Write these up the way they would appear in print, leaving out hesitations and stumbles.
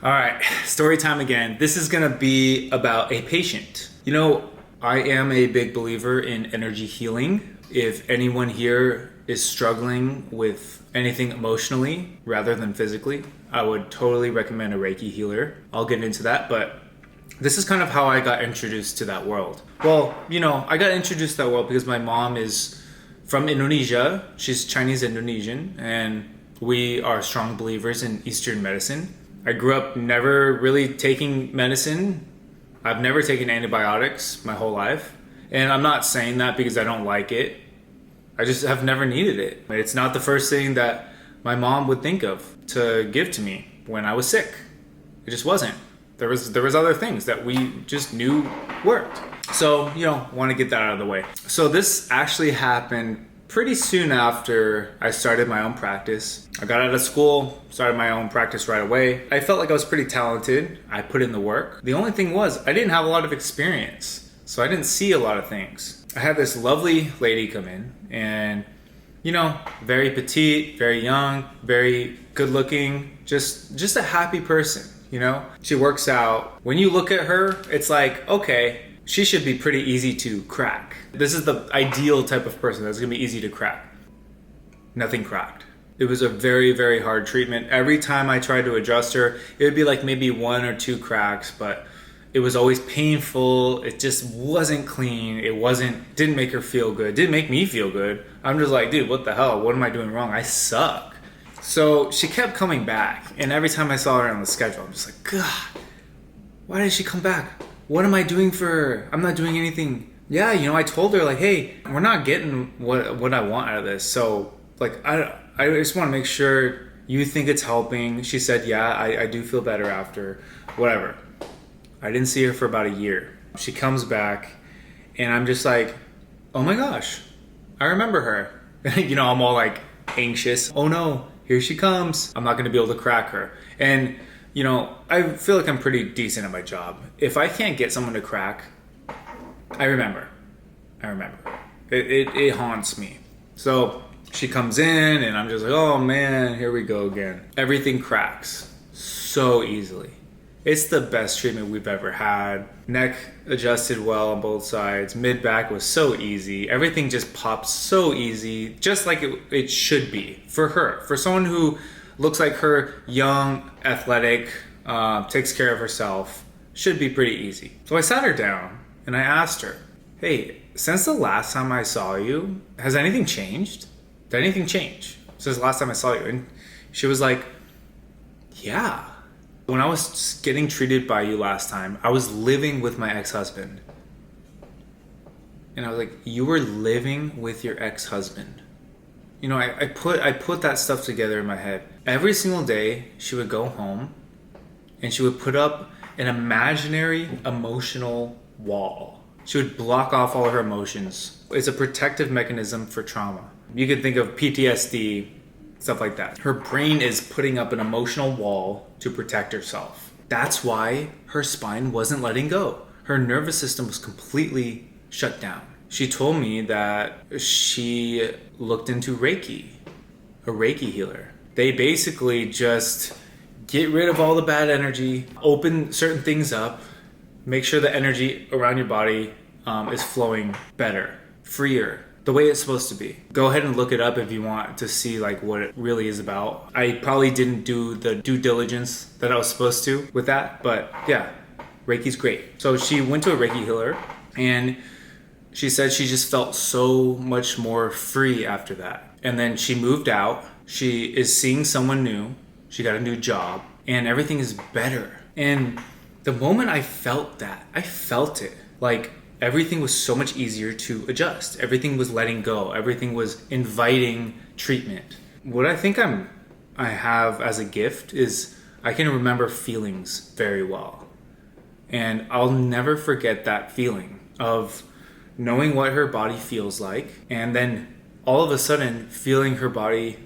All right, story time again. This is gonna be about a patient. I am a big believer in energy healing. If anyone here is struggling with anything emotionally rather than physically, I would totally recommend a Reiki healer. I'll get into that, but this is kind of how I got introduced to that world. Well, I got introduced to that world because my mom is from Indonesia. She's Chinese Indonesian, and we are strong believers in Eastern medicine. I grew up never really taking medicine. I've never taken antibiotics my whole life. And I'm not saying that because I don't like it. I just have never needed it. It's not the first thing that my mom would think of to give to me when I was sick. It just wasn't. There was other things that we just knew worked. So, want to get that out of the way. So this actually happened pretty soon after I started my own practice. I got out of school, started my own practice right away. I felt like I was pretty talented. I put in the work. The only thing was I didn't have a lot of experience, so I didn't see a lot of things. I had this lovely lady come in and, very petite, very young, very good looking, just a happy person, She works out. When you look at her, it's like, okay, she should be pretty easy to crack. This is the ideal type of person that's gonna be easy to crack. Nothing cracked. It was a very, very hard treatment. Every time I tried to adjust her, it would be like maybe 1 or 2 cracks, but it was always painful. It just wasn't clean. Didn't make her feel good. Didn't make me feel good. I'm just like, dude, what the hell? What am I doing wrong? I suck. So she kept coming back, and every time I saw her on the schedule, I'm just like, God, why did she come back? What am I doing for her? I'm not doing anything. Yeah, I told her, like, hey, we're not getting what I want out of this. So, like, I just want to make sure you think it's helping. She said, yeah, I do feel better after. Whatever. I didn't see her for about a year. She comes back, and I'm just like, oh my gosh, I remember her. I'm all like anxious. Oh no, here she comes. I'm not going to be able to crack her. And I feel like I'm pretty decent at my job. If I can't get someone to crack, I remember. It haunts me. So she comes in and I'm just like, oh man, here we go again. Everything cracks so easily. It's the best treatment we've ever had. Neck adjusted well on both sides. Mid-back was so easy. Everything just pops so easy, just like it should be for her. For someone who looks like her, young, athletic, takes care of herself, should be pretty easy. So I sat her down and I asked her, hey, since the last time I saw you, has anything changed? Did anything change since the last time I saw you? And she was like, yeah. When I was getting treated by you last time, I was living with my ex-husband. And I was like, you were living with your ex-husband? I put that stuff together in my head. Every single day, she would go home and she would put up an imaginary emotional wall. She would block off all of her emotions. It's a protective mechanism for trauma. You could think of PTSD, stuff like that. Her brain is putting up an emotional wall to protect herself. That's why her spine wasn't letting go. Her nervous system was completely shut down. She told me that she looked into Reiki, a Reiki healer. They basically just get rid of all the bad energy, open certain things up, make sure the energy around your body is flowing better, freer, the way it's supposed to be. Go ahead and look it up if you want to see like what it really is about. I probably didn't do the due diligence that I was supposed to with that, but yeah, Reiki's great. So she went to a Reiki healer and she said she just felt so much more free after that. And then she moved out. She is seeing someone new. She got a new job and everything is better. And the moment I felt that, I felt it. Like everything was so much easier to adjust. Everything was letting go. Everything was inviting treatment. What I think I have as a gift is I can remember feelings very well. And I'll never forget that feeling of knowing what her body feels like and then all of a sudden feeling her body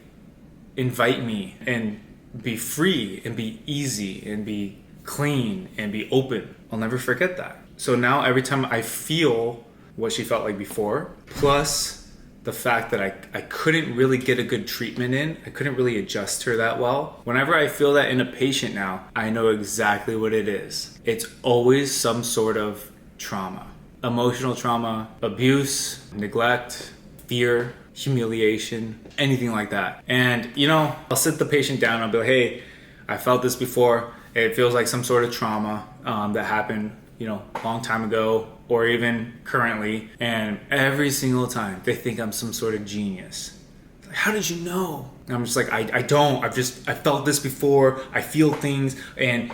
invite me and be free and be easy and be clean and be open. I'll never forget that. So now every time I feel what she felt like before, plus the fact that I couldn't really get a good treatment in. I couldn't really adjust her that well. Whenever I feel that in a patient now, I know exactly what it is. It's always some sort of trauma. Emotional trauma, abuse, neglect, fear, humiliation, anything like that. And I'll sit the patient down and I'll be like, hey, I felt this before. It feels like some sort of trauma that happened, a long time ago or even currently. And every single time they think I'm some sort of genius. Like, how did you know? And I'm just like, I don't. I felt this before. I feel things. And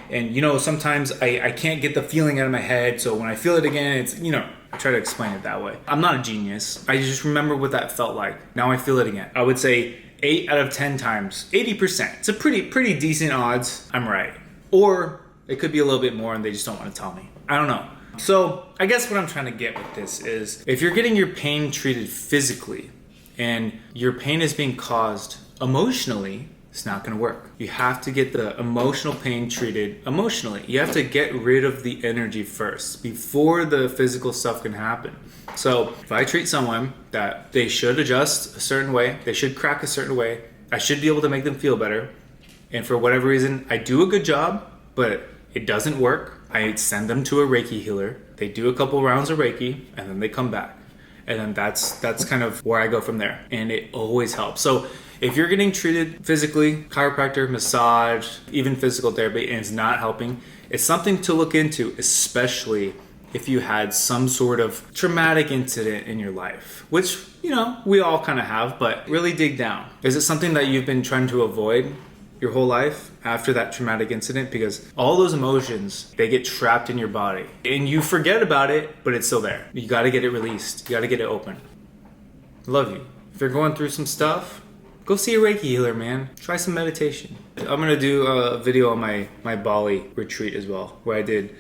sometimes I can't get the feeling out of my head. So when I feel it again, it's, I try to explain it that way. I'm not a genius. I just remember what that felt like. Now I feel it again. I would say 8 out of 10 times, 80%. It's a pretty decent odds I'm right. Or it could be a little bit more and they just don't want to tell me. I don't know. So I guess what I'm trying to get with this is if you're getting your pain treated physically and your pain is being caused emotionally, it's not going to work. You have to get the emotional pain treated emotionally. You have to get rid of the energy first before the physical stuff can happen. So if I treat someone that they should adjust a certain way, they should crack a certain way, I should be able to make them feel better. And for whatever reason, I do a good job, but it doesn't work. I send them to a Reiki healer. They do a couple rounds of Reiki and then they come back. And then that's kind of where I go from there. And it always helps. So if you're getting treated physically, chiropractor, massage, even physical therapy, and it's not helping, it's something to look into, especially if you had some sort of traumatic incident in your life, which, we all kind of have, but really dig down. Is it something that you've been trying to avoid your whole life after that traumatic incident? Because all those emotions, they get trapped in your body and you forget about it, but it's still there. You got to get it released. You got to get it open. Love you. If you're going through some stuff, go see a Reiki healer, man. Try some meditation. I'm going to do a video on my Bali retreat as well, where I did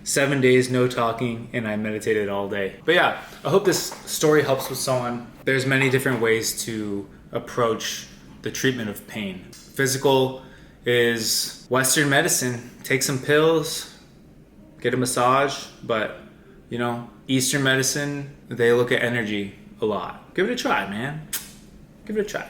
7 days, no talking, and I meditated all day. But yeah, I hope this story helps with someone. There's many different ways to approach the treatment of pain. Physical is Western medicine. Take some pills, get a massage, but Eastern medicine, they look at energy a lot. Give it a try, man. Give it a try.